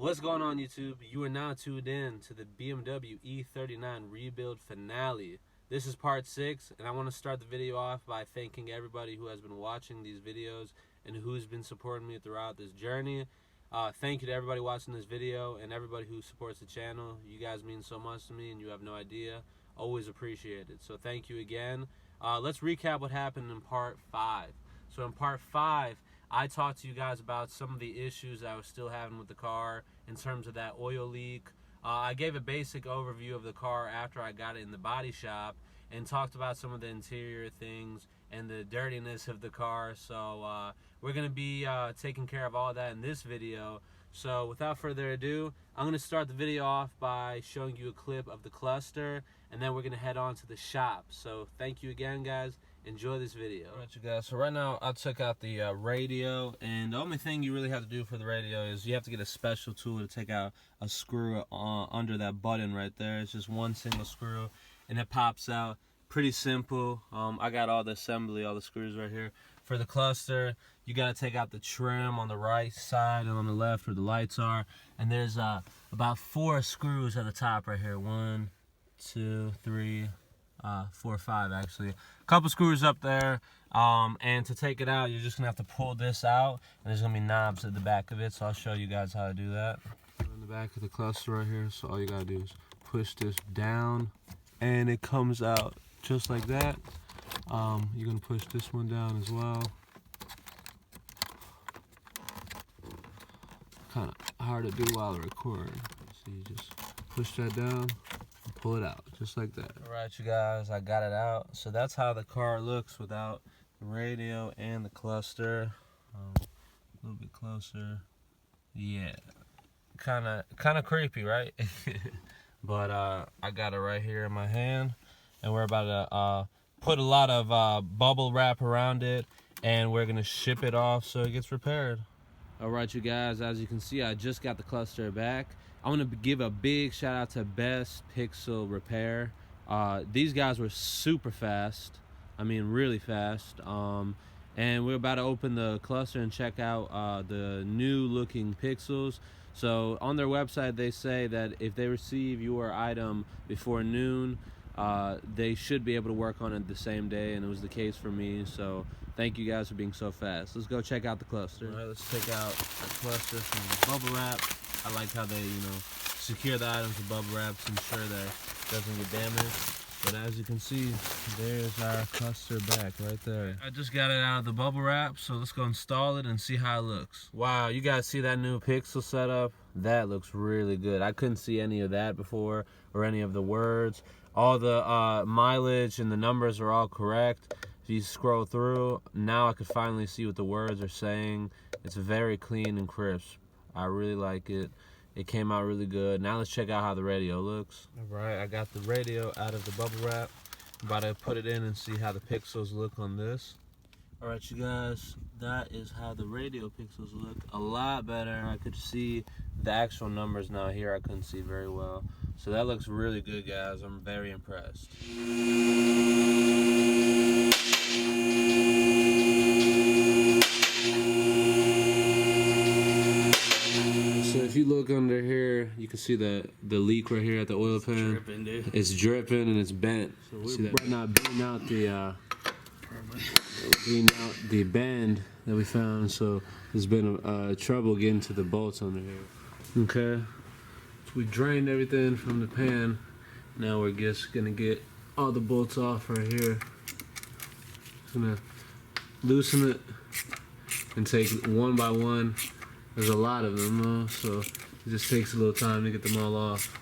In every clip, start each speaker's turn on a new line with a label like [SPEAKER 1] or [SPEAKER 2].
[SPEAKER 1] What's going on, YouTube? You are now tuned in to the BMW E39 rebuild finale. This is part 6, and I want to start the video off by thanking everybody who has been watching these videos and who's been supporting me throughout this journey. Thank you to everybody watching this video and everybody who supports the channel. You guys mean so much to me, and you have no idea. Always appreciate it. So thank you again. Let's recap what happened in part 5. So in part 5, I talked to you guys about some of the issues I was still having with the car in terms of that oil leak. I gave a basic overview of the car after I got it in the body shop and talked about some of the interior things and the dirtiness of the car. So we're going to be taking care of all that in this video. So without further ado, I'm going to start the video off by showing you a clip of the cluster, and then we're going to head on to the shop. So thank you again, guys. Enjoy this video. All right, you guys, so right now I took out the radio, and the only thing you really have to do for the radio is you have to get a special tool to take out a screw under that button right there. It's just one single screw and it pops out. Pretty simple. I got all the assembly, all the screws right here. For the cluster, you got to take out the trim on the right side and on the left where the lights are, and there's about 4 screws at the top right here. 1, 2, 3, 4, 5 actually. A couple screws up there, and to take it out, you're just gonna have to pull this out, and there's gonna be knobs at the back of it. So I'll show you guys how to do that. On the back of the cluster right here, so all you gotta do is push this down, and it comes out just like that. You're gonna push this one down as well. Kind of hard to do while recording. So you just push that down. Pull it out just like that. All right, you guys, I got it out. So that's how the car looks without the radio and the cluster. A little bit closer. Yeah, kind of creepy, right? But I got it right here in my hand, and we're about to put a lot of bubble wrap around it, and we're gonna ship it off so it gets repaired. All right, you guys, as you can see, I just got the cluster back. I want to give a big shout out to Best Pixel Repair. These guys were super fast. I mean, really fast. And we're about to open the cluster and check out the new looking pixels. So on their website, they say that if they receive your item before noon, they should be able to work on it the same day, and it was the case for me. So thank you guys for being so fast. Let's go check out the cluster. All right, let's take out the cluster from the bubble wrap. I like how they, secure the items with bubble wrap to ensure that it doesn't get damaged. But as you can see, there's our cluster back right there. I just got it out of the bubble wrap, so let's go install it and see how it looks. Wow, you guys see that new pixel setup? That looks really good. I couldn't see any of that before, or any of the words. All the mileage and the numbers are all correct. If you scroll through, now I could finally see what the words are saying. It's very clean and crisp. I really like it. It came out really good. Now let's check out how the radio looks. All right, I got the radio out of the bubble wrap. I'm about to put it in and see how the pixels look on this. All right, you guys, that is how the radio pixels look. A lot better. I could see the actual numbers now. Here I couldn't see very well. So that looks really good, guys. I'm very impressed. So if you look under here, you can see the leak right here at the oil pan. Dripping, dude. It's dripping and it's bent. So we're right now beating out the bend that we found. So there's been trouble getting to the bolts under here. Okay. So we drained everything from the pan. Now we're just gonna get all the bolts off right here. Just gonna loosen it and take one by one. There's a lot of them though, so it just takes a little time to get them all off.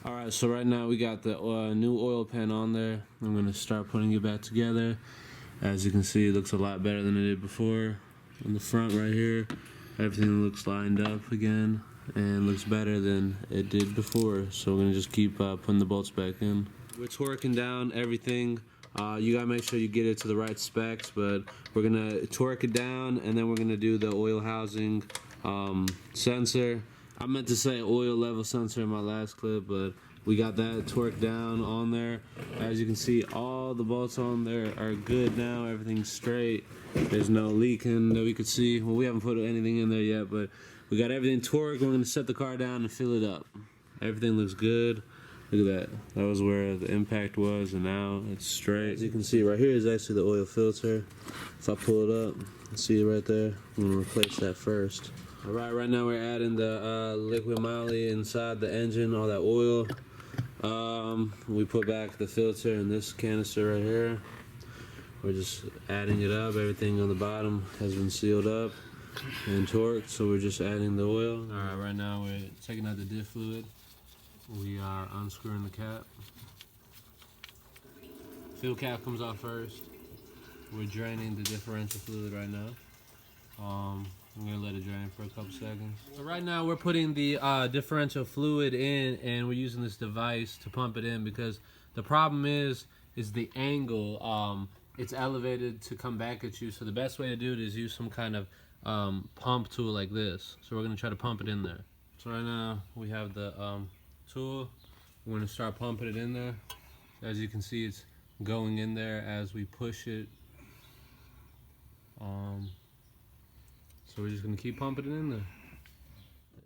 [SPEAKER 1] Alright, so right now we got the new oil pan on there. I'm going to start putting it back together. As you can see, it looks a lot better than it did before. On the front right here, everything looks lined up again. and looks better than it did before. So we're gonna just keep putting the bolts back in. We're torquing down everything. You gotta make sure you get it to the right specs, but we're gonna torque it down, and then we're gonna do the oil housing sensor. I meant to say oil level sensor in my last clip, but we got that torqued down on there. As you can see, all the bolts on there are good now. Everything's straight. There's no leaking that we could see. Well, we haven't put anything in there yet, but we got everything torqued. We're gonna set the car down and fill it up. Everything looks good. Look at that. That was where the impact was, and now it's straight. As you can see, right here is actually the oil filter. If I pull it up, see it right there. I'm gonna replace that first. All right now we're adding the liquid moly inside the engine, all that oil. We put back the filter in this canister right here. We're just adding it up. Everything on the bottom has been sealed up and torqued, so we're just adding the oil. All right, right now we're taking out the diff fluid. We are unscrewing the cap. Fuel cap comes off first. We're draining the differential fluid right now. I'm gonna let it drain for a couple seconds. So right now we're putting the differential fluid in, and we're using this device to pump it in because the problem is the angle. It's elevated to come back at you. So the best way to do it is use some kind of pump tool like this. So we're gonna try to pump it in there. So right now we have the tool. We're gonna start pumping it in there. As you can see, it's going in there as we push it. So we're just gonna keep pumping it in there.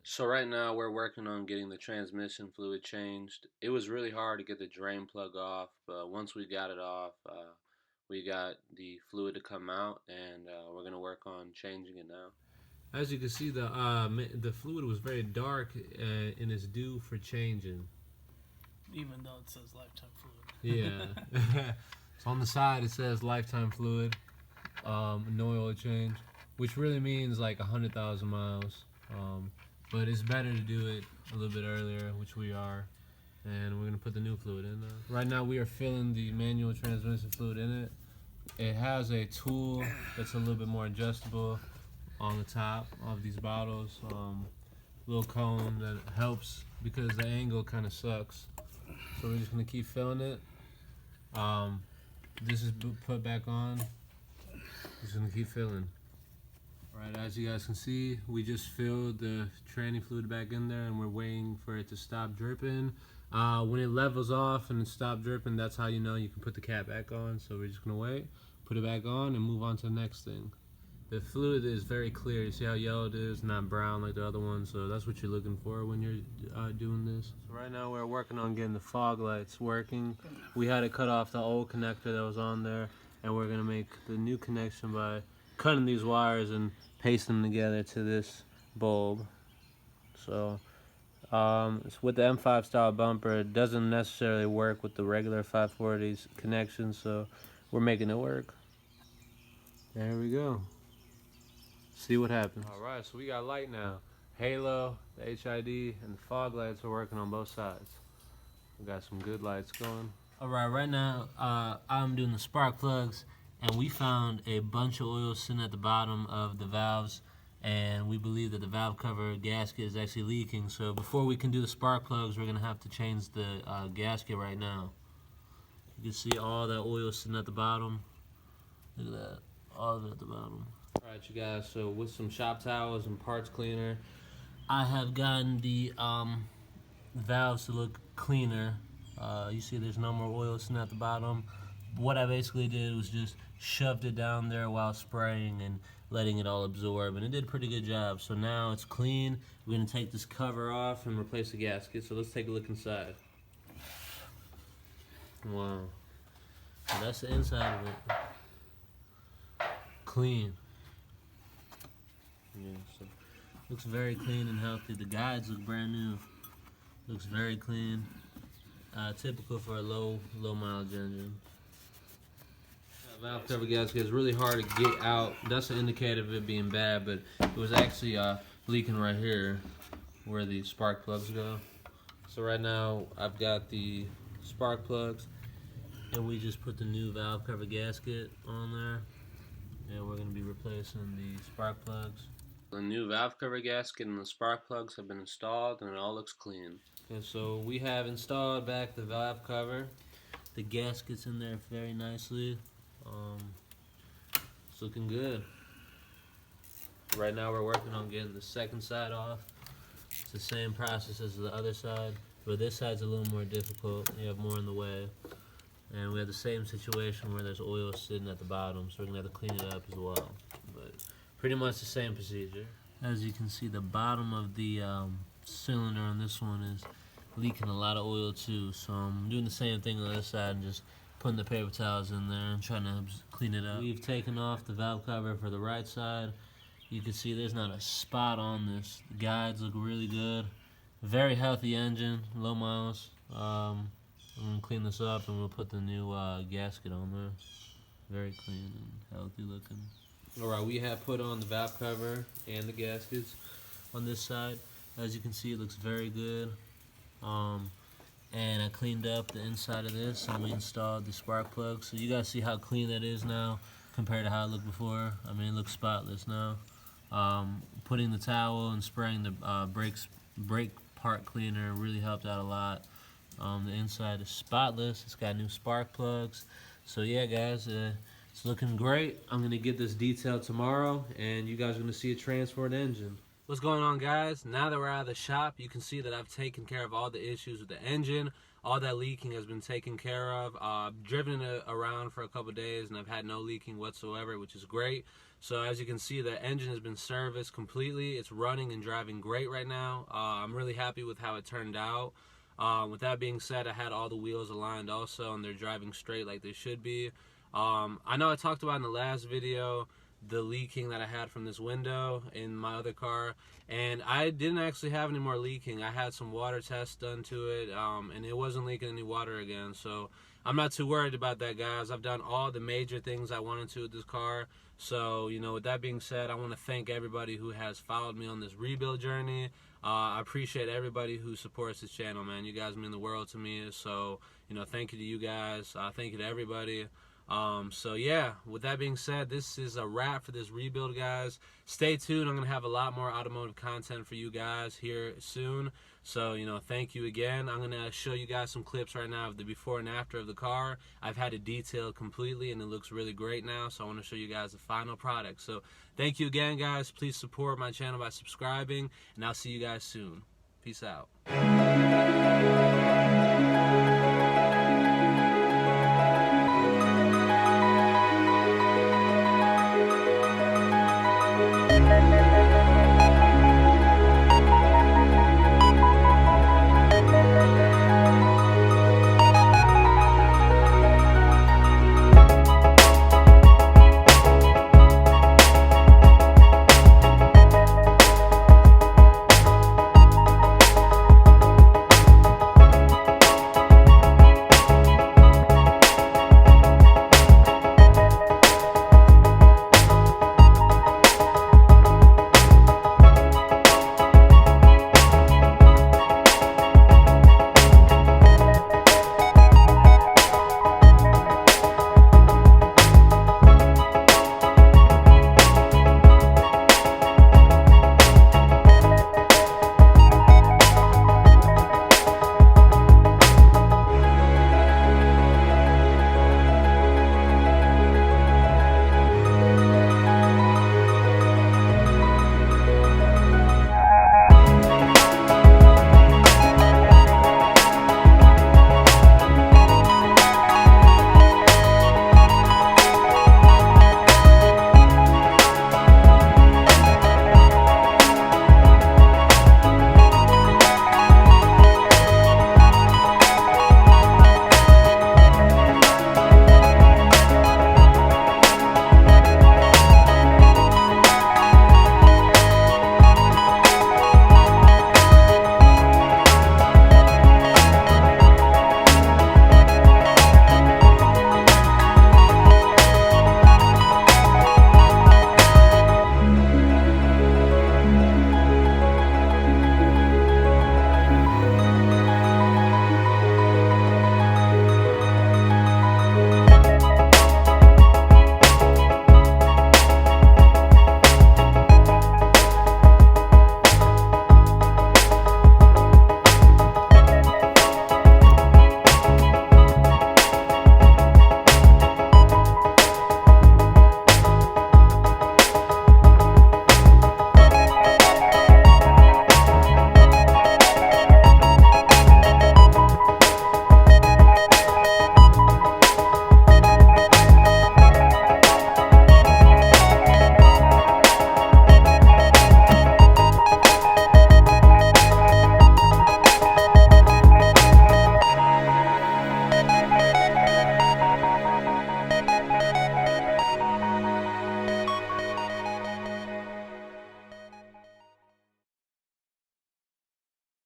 [SPEAKER 1] So right now we're working on getting the transmission fluid changed. It was really hard to get the drain plug off, but once we got it off, we got the fluid to come out, and we're gonna work on changing it now. As you can see, the fluid was very dark and is due for changing.
[SPEAKER 2] Even though it says lifetime fluid.
[SPEAKER 1] Yeah. So on the side it says lifetime fluid, no oil change, which really means like 100,000 miles. But it's better to do it a little bit earlier, which we are, and we're gonna put the new fluid in there. Right now we are filling the manual transmission fluid in it. It has a tool that's a little bit more adjustable on the top of these bottles. Little cone that helps because the angle kind of sucks. So we're just gonna keep filling it. This is put back on. Just gonna keep filling. Alright, as you guys can see, we just filled the tranny fluid back in there, and we're waiting for it to stop dripping. When it levels off and it stops dripping, that's how you know you can put the cap back on. So we're just gonna wait, put it back on, and move on to the next thing. The fluid is very clear. You see how yellow it is, not brown like the other one. So that's what you're looking for when you're doing this. So right now we're working on getting the fog lights working. We had to cut off the old connector that was on there, and we're gonna make the new connection by cutting these wires and pasting them together to this bulb. So it's with the M5 style bumper. It doesn't necessarily work with the regular 540's connection, so we're making it work. There we go. See what happens. Alright, so we got light now. Halo, the HID, and the fog lights are working on both sides. We got some good lights going. Alright, right now I'm doing the spark plugs, and we found a bunch of oil sitting at the bottom of the valves, and we believe that the valve cover gasket is actually leaking. So before we can do the spark plugs, we're gonna have to change the gasket right now. You can see all that oil sitting at the bottom. Look at that, all of it at the bottom. Alright you guys, so with some shop towels and parts cleaner, I have gotten the valves to look cleaner. You see there's no more oil sitting at the bottom. What I basically did was just shoved it down there while spraying and letting it all absorb, and it did a pretty good job. So now it's clean. We're going to take this cover off and replace the gasket. So let's take a look inside. Wow. So that's the inside of it. Clean. Yeah, so looks very clean and healthy. The guides look brand new. Looks very clean. Typical for a low mileage engine. Valve cover gasket is really hard to get out. That's an indicator of it being bad, but it was actually leaking right here where the spark plugs go. So right now I've got the spark plugs, and we just put the new valve cover gasket on there, and we're going to be replacing the spark plugs. The new valve cover gasket and the spark plugs have been installed and it all looks clean. Okay, so we have installed back the valve cover. The gasket's in there very nicely. It's looking good. Right now we're working on getting the second side off. It's the same process as the other side, but this side's a little more difficult. You have more in the way. And we have the same situation where there's oil sitting at the bottom, so we're gonna have to clean it up as well. But pretty much the same procedure. As you can see, the bottom of the cylinder on this one is leaking a lot of oil too. So I'm doing the same thing on the other side and just putting the paper towels in there and trying to clean it up. We've taken off the valve cover for the right side. You can see there's not a spot on this. The guides look really good. Very healthy engine, low miles. I'm gonna clean this up and we'll put the new gasket on there. Very clean and healthy looking. Alright, we have put on the valve cover and the gaskets on this side. As you can see, it looks very good. And I cleaned up the inside of this and we installed the spark plug. So you guys see how clean that is now compared to how it looked before. I mean, it looks spotless now. Putting the towel and spraying the brake part cleaner really helped out a lot. The inside is spotless. It's got new spark plugs. So yeah, guys, it's looking great. I'm gonna get this detailed tomorrow, and you guys are gonna see a transport engine. What's going on, guys? Now that we're out of the shop, you can see that I've taken care of all the issues with the engine. All that leaking has been taken care of. I've driven it around for a couple days and I've had no leaking whatsoever, which is great. So as you can see, the engine has been serviced completely. It's running and driving great right now. I'm really happy with how it turned out. With that being said, I had all the wheels aligned also and they're driving straight like they should be. I know I talked about in the last video the leaking that I had from this window in my other car, and I didn't actually have any more leaking. I had some water tests done to it, and it wasn't leaking any water again, so I'm not too worried about that, guys. I've done all the major things I wanted to with this car. So, you know, with that being said, I want to thank everybody who has followed me on this rebuild journey. I appreciate everybody who supports this channel, man. You guys mean the world to me, so, you know, thank you to you guys. Thank you to everybody. So yeah, with that being said, this is a wrap for this rebuild, guys. Stay tuned. I'm gonna have a lot more automotive content for you guys here soon. So, you know, thank you again. I'm gonna show you guys some clips right now of the before and after of the car. I've had it detailed completely and it looks really great now, so I want to show you guys the final product. So thank you again, guys. Please support my channel by subscribing, and I'll see you guys soon. Peace out.